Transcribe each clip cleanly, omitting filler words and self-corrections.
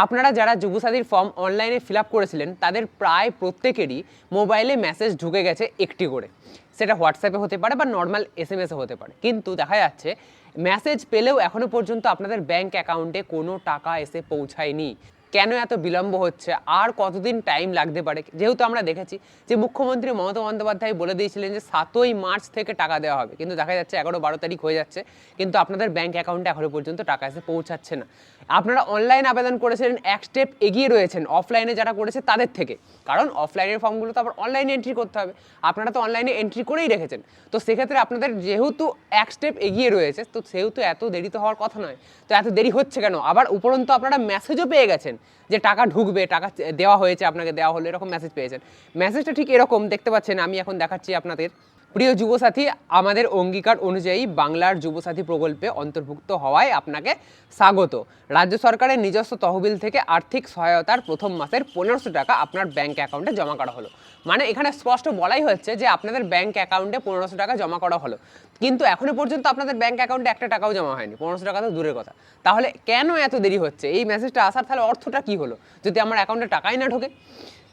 আপনারা যারা যুবসাথীর ফর্ম অনলাইনে ফিল আপ করেছিলেন তাদের প্রায় প্রত্যেকেরই মোবাইলে মেসেজ ঢুকে গেছে একটি করে। সেটা হোয়াটসঅ্যাপে হতে পারে বা নর্মাল এসএমএসে হতে পারে, কিন্তু দেখা যাচ্ছে মেসেজ পেলেও এখনও পর্যন্ত আপনাদের ব্যাঙ্ক অ্যাকাউন্টে কোনো টাকা এসে পৌঁছায়নি। কেন এত বিলম্ব হচ্ছে, আর কতদিন টাইম লাগতে পারে? যেহেতু আমরা দেখেছি যে মুখ্যমন্ত্রী মমতা বন্দ্যোপাধ্যায় বলে দিয়েছিলেন যে 7ই মার্চ থেকে টাকা দেওয়া হবে, কিন্তু দেখা যাচ্ছে 11-12 তারিখ হয়ে যাচ্ছে, কিন্তু আপনাদের ব্যাঙ্ক অ্যাকাউন্টে এখনও পর্যন্ত টাকা এসে পৌঁছাচ্ছে না। আপনারা অনলাইন আবেদন করেছিলেন, এক স্টেপ এগিয়ে রয়েছেন অফলাইনে যারা করেছে তাদের থেকে, কারণ অফলাইনের ফর্মগুলো তো আবার অনলাইনে এন্ট্রি করতে হবে। আপনারা তো অনলাইনে এন্ট্রি করেই রেখেছেন, তো সেক্ষেত্রে আপনাদের যেহেতু এক স্টেপ এগিয়ে রয়েছে, তো সেহেতু এত দেরি তো হওয়ার কথা নয়। তো এত দেরি হচ্ছে কেন? আবার উপরন্তু আপনারা মেসেজও পেয়ে গেছেন যে টাকা ঢুকবে, টাকা দেওয়া হয়েছে, আপনাকে দেওয়া হলো, এরকম মেসেজ পেয়েছেন। মেসেজটা ঠিক এরকম দেখতে পাচ্ছেন, আমি এখন দেখাচ্ছি আপনাদের। প্রিয় যুবসাথী, আমাদের অঙ্গীকার অনুযায়ী বাংলার যুবসাথী প্রকল্পে অন্তর্ভুক্ত হওয়ায় আপনাকে স্বাগত। রাজ্য সরকারের নিজস্ব তহবিল থেকে আর্থিক সহায়তার প্রথম মাসের 1500 টাকা আপনার ব্যাঙ্ক অ্যাকাউন্টে জমা করা হলো। মানে এখানে স্পষ্ট বলাই হচ্ছে যে আপনাদের ব্যাঙ্ক অ্যাকাউন্টে 1500 টাকা জমা করা হলো, কিন্তু এখনো পর্যন্ত আপনাদের ব্যাঙ্ক অ্যাকাউন্টে একটা টাকাও জমা হয়নি। 1500 টাকা তো দূরের কথা। তাহলে কেন এত দেরি হচ্ছে? এই মেসেজটা আসার তাহলে অর্থটা কী হলো যদি আমার অ্যাকাউন্টে টাকাই না ঢোকে?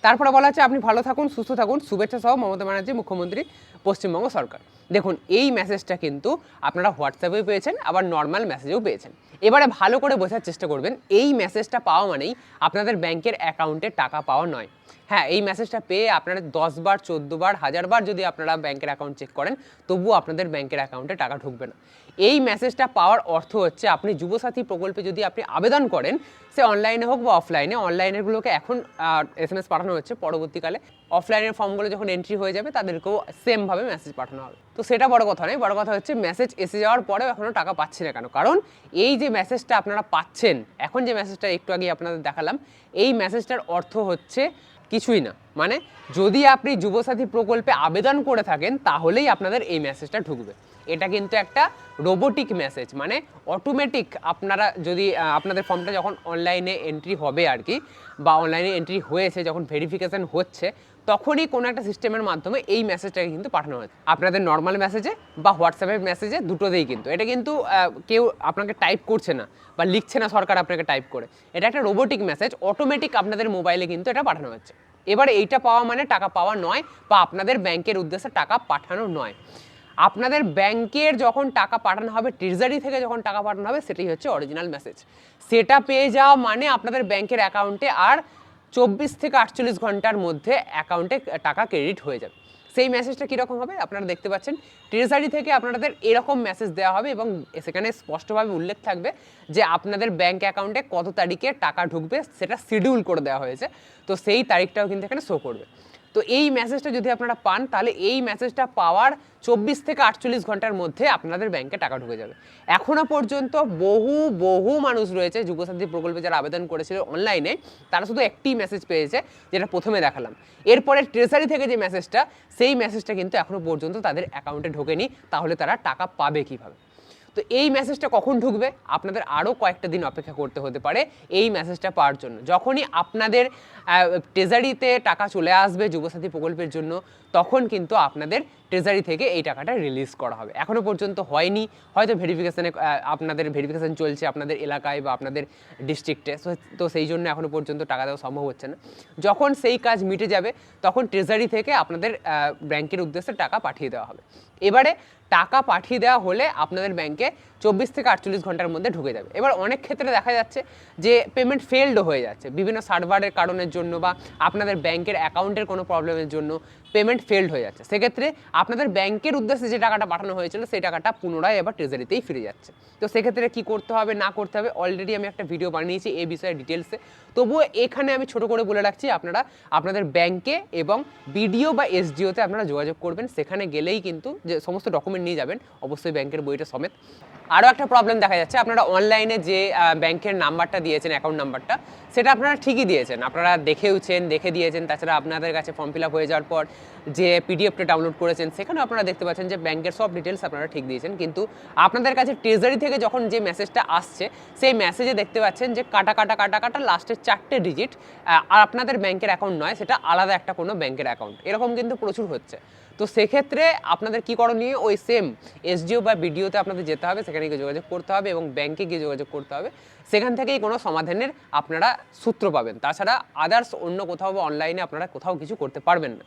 তারপরে বলা হচ্ছে আপনি ভালো থাকুন, সুস্থ থাকুন, শুভেচ্ছা সহ মমতা ব্যানার্জি, মুখ্যমন্ত্রী, পশ্চিমবঙ্গ সরকার। দেখুন, এই মেসেজটা কিন্তু আপনারা হোয়াটসঅ্যাপেও পেয়েছেন, আবার নর্মাল মেসেজেও পেয়েছেন। এবারে ভালো করে বোঝার চেষ্টা করবেন, এই মেসেজটা পাওয়া মানেই আপনাদের ব্যাংকের অ্যাকাউন্টে টাকা পাওয়া নয়। হ্যাঁ, এই মেসেজটা পেয়ে আপনারা 10 বার, 14 বার, 1000 বার যদি আপনারা ব্যাংকের অ্যাকাউন্ট চেক করেন, তবুও আপনাদের ব্যাংকের অ্যাকাউন্টে টাকা ঢুকবে না। এই মেসেজটা পাওয়ার অর্থ হচ্ছে আপনি যুবসাথী প্রকল্পে যদি আপনি আবেদন করেন, সে অনলাইনে হোক বা অফলাইনে, অনলাইনেরগুলোকে এখন এসএমএস পাঠানো হচ্ছে, পরবর্তীকালে অফলাইনের ফর্মগুলো যখন এন্ট্রি হয়ে যাবে তাদেরকেও সেমভাবে মেসেজ পাঠানো হবে। তো সেটা বড় কথা নয়, বড় কথা হচ্ছে মেসেজ এসে যাওয়ার পরেও এখনও টাকা পাচ্ছি না কেন? কারণ এই যে মেসেজটা আপনারা পাচ্ছেন, এখন যে মেসেজটা একটু আগে আপনাদের দেখালাম, এই মেসেজটার অর্থ হচ্ছে কিছুই না। মানে যদি আপনি যুবসাথী প্রকল্পে আবেদন করে থাকেন তাহলেই আপনাদের এই মেসেজটা ঢুকবে। এটা কিন্তু একটা রোবোটিক মেসেজ, মানে অটোমেটিক আপনারা যদি আপনাদের ফর্মটা যখন অনলাইনে এন্ট্রি হবে আর কি, বা অনলাইনে এন্ট্রি হয়েছে, যখন ভেরিফিকেশান হচ্ছে, তখনই কোনো একটা সিস্টেমের মাধ্যমে এই মেসেজটাকে কিন্তু পাঠানো হচ্ছে আপনাদের নর্মাল মেসেজে বা হোয়াটসঅ্যাপের মেসেজে, দুটোতেই কিন্তু। এটা কিন্তু কেউ আপনাকে টাইপ করছে না বা লিখছে না সরকার আপনাকে টাইপ করে। এটা একটা রোবোটিক মেসেজ, অটোমেটিক আপনাদের মোবাইলে কিন্তু এটা পাঠানো হচ্ছে। এবারে এইটা পাওয়া মানে টাকা পাওয়া নয়, বা আপনাদের ব্যাংকের উদ্দেশ্যে টাকা পাঠানো নয়। আপনাদের ব্যাংকের যখন টাকা পাঠানো হবে, ট্রেজারি থেকে যখন টাকা পাঠানো হবে, সেটাই হচ্ছে অরিজিনাল মেসেজ। সেটা পেয়ে যাওয়া মানে আপনাদের ব্যাংকের অ্যাকাউন্টে আর 24 থেকে 48 ঘন্টার মধ্যে অ্যাকাউন্টে টাকা ক্রেডিট হয়ে যাবে। সেই মেসেজটা কীরকম হবে আপনারা দেখতে পাচ্ছেন, ট্রেজারি থেকে আপনাদের এরকম মেসেজ দেওয়া হবে এবং সেখানে স্পষ্টভাবে উল্লেখ থাকবে যে আপনাদের ব্যাংক অ্যাকাউন্টে কত তারিখে টাকা ঢুকবে, সেটা শিডিউল করে দেওয়া হয়েছে। তো সেই তারিখটাও কিন্তু এখানে শো করবে। তো এই মেসেজটা যদি আপনারা পান, তাহলে এই মেসেজটা পাওয়ার 24 থেকে 48 ঘন্টার মধ্যে আপনাদের ব্যাংকে টাকা ঢুকে যাবে। এখনও পর্যন্ত বহু মানুষ রয়েছে যুবসাথী প্রকল্পে যারা আবেদন করেছিল অনলাইনে, তারা শুধু একটি মেসেজ পেয়েছে, যেটা প্রথমে দেখালাম। এরপরে ট্রেজারি থেকে যে মেসেজটা, সেই মেসেজটা কিন্তু এখনও পর্যন্ত তাদের অ্যাকাউন্টে ঢোকেনি। তাহলে তারা টাকা পাবে কীভাবে? তো এই মেসেজটা কখন ঢুকবে? আপনাদের আরও কয়েকটা দিন অপেক্ষা করতে হতে পারে এই মেসেজটা পাওয়ার জন্য। যখনই আপনাদের ট্রেজারিতে টাকা চলে আসবে যুবসাথী প্রকল্পের জন্য, তখন কিন্তু আপনাদের ট্রেজারি থেকে এই টাকাটা রিলিজ করা হবে। এখনও পর্যন্ত হয়নি, হয়তো ভেরিফিকেশানে আপনাদের ভেরিফিকেশান চলছে আপনাদের এলাকায় বা আপনাদের ডিস্ট্রিক্টে, তো সেই জন্য এখনও পর্যন্ত টাকা দেওয়া সম্ভব হচ্ছে না। যখন সেই কাজ মিটে যাবে, তখন ট্রেজারি থেকে আপনাদের ব্যাংকের উদ্দেশ্যে টাকা পাঠিয়ে দেওয়া হবে। এবারে টাকা পাঠিয়ে দেওয়া হলে আপনাদের ব্যাংকে 24 থেকে 48 ঘন্টার মধ্যে ঢুকে যাবে। এবার অনেক ক্ষেত্রে দেখা যাচ্ছে যে পেমেন্ট ফেলডও হয়ে যাচ্ছে বিভিন্ন সার্ভারের কারণের জন্য, বা আপনাদের ব্যাংকের অ্যাকাউন্টের কোনো প্রবলেমের জন্য পেমেন্ট ফেলড হয়ে যাচ্ছে। সেক্ষেত্রে আপনাদের ব্যাংকের উদ্দেশ্যে যে টাকাটা পাঠানো হয়েছিল, সেই টাকাটা পুনরায় এবার ট্রেজারিতেই ফিরে যাচ্ছে। তো সেক্ষেত্রে কী করতে হবে না করতে হবে, অলরেডি আমি একটা ভিডিও বানিয়েছি এই বিষয়ে ডিটেলসে। তবুও এখানে আমি ছোট করে বলে রাখছি, আপনারা আপনাদের ব্যাংকে এবং বিডিও বা এসডিওতে আপনারা যোগাযোগ করবেন। সেখানে গেলেই কিন্তু যে সমস্ত ডকুমেন্ট নিয়ে যাবেন, অবশ্যই ব্যাংকের বইটা সমেত। আরও একটা প্রবলেম দেখা যাচ্ছে, আপনারা অনলাইনে যে ব্যাংকের নাম্বারটা দিয়েছেন, অ্যাকাউন্ট নাম্বারটা, সেটা আপনারা ঠিকই দিয়েছেন, আপনারা দেখে দিয়েছেন। তাছাড়া আপনাদের কাছে ফর্ম ফিল আপ হয়ে যাওয়ার পর যে পিডিএফটা ডাউনলোড করেছেন, সেখানেও আপনারা দেখতে পাচ্ছেন যে ব্যাংকের সব ডিটেলস আপনারা ঠিক দিয়েছেন। কিন্তু আপনাদের কাছে ট্রেজারি থেকে যখন যে মেসেজটা আসছে, সেই মেসেজে দেখতে পাচ্ছেন যে কাটা লাস্টের 4টে ডিজিট আর আপনাদের ব্যাংকের অ্যাকাউন্ট নয়, সেটা আলাদা একটা কোনো ব্যাংকের অ্যাকাউন্ট। এরকম কিন্তু প্রচুর হচ্ছে। তো সেক্ষেত্রে আপনাদের কী করণীয়, ওই সেম এসডিও বা বিডিওতে আপনাদের যেতে হবে, সেখানে গিয়ে যোগাযোগ করতে হবে এবং ব্যাংকে গিয়ে যোগাযোগ করতে হবে। সেখান থেকেই কোনো সমাধানের আপনারা সূত্র পাবেন, তাছাড়া আদার্স অন্য কোথাও বা অনলাইনে আপনারা কোথাও কিছু করতে পারবেন না।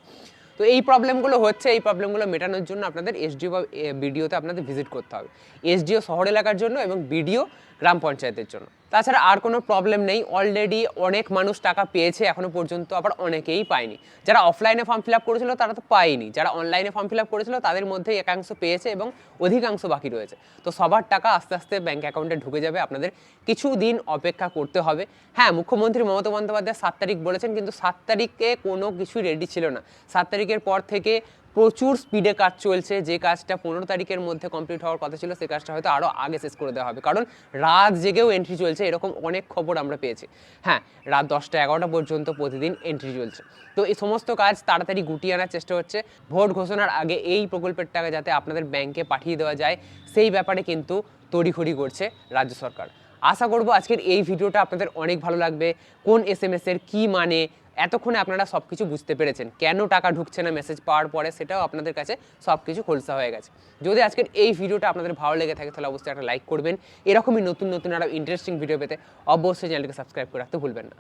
তো এই প্রবলেমগুলো হচ্ছে, এই প্রবলেমগুলো মেটানোর জন্য আপনাদের এসডিও বা বিডিওতে আপনাদের ভিজিট করতে হবে। এসডিও শহর এলাকার জন্য এবং বিডিও গ্রাম পঞ্চায়েতের জন্য। তাছাড়া আর কোনো প্রবলেম নেই, অলরেডি অনেক মানুষ টাকা পেয়েছে এখনও পর্যন্ত, আবার অনেকেই পায়নি। যারা অফলাইনে ফর্ম ফিল আপ করেছিল তারা তো পায়নি, যারা অনলাইনে ফর্ম ফিল আপ করেছিল তাদের মধ্যে একাংশ পেয়েছে এবং অধিকাংশ বাকি রয়েছে। তো সবার টাকা আস্তে আস্তে ব্যাঙ্ক অ্যাকাউন্টে ঢুকে যাবে, আপনাদের কিছু দিন অপেক্ষা করতে হবে। হ্যাঁ, মুখ্যমন্ত্রী মমতা বন্দ্যোপাধ্যায় 7 তারিখ বলেছেন, কিন্তু 7 তারিখে কোনো কিছুই রেডি ছিল না। 7 তারিখের পর থেকে প্রচুর স্পিডে কাজ চলছে, যে কাজটা 15 তারিখের মধ্যে কমপ্লিট হওয়ার কথা ছিল সেই কাজটা হয়তো আরও আগে শেষ করে দেওয়া হবে, কারণ রাত জেগেও এন্ট্রি চলছে, এরকম অনেক খবর আমরা পেয়েছি। হ্যাঁ, রাত 10টা 11টা পর্যন্ত প্রতিদিন এন্ট্রি চলছে। তো এই সমস্ত কাজ তাড়াতাড়ি গুটিয়ে আনার চেষ্টা হচ্ছে। ভোট ঘোষণার আগে এই প্রকল্পের টাকা যাতে আপনাদের ব্যাংকে পাঠিয়ে দেওয়া যায়, সেই ব্যাপারে কিন্তু তড়িঘড়ি করছে রাজ্য সরকার। আশা করব আজকের এই ভিডিওটা আপনাদের অনেক ভালো লাগবে। কোন এসএমএস এর কী মানে, এতক্ষণে আপনারা সব কিছু বুঝতে পেরেছেন। কেন টাকা ঢুকছে না মেসেজ পাওয়ার পরে, সেটাও আপনাদের কাছে সব কিছু খোলসা হয়ে গেছে। যদি আজকের এই ভিডিওটা আপনাদের ভালো লেগে থাকে তাহলে অবশ্যই একটা লাইক করবেন। এরকমই নতুন নতুন আরও ইন্টারেস্টিং ভিডিও পেতে অবশ্যই চ্যানেলটিকে সাবস্ক্রাইব করে রাখতে ভুলবেন না।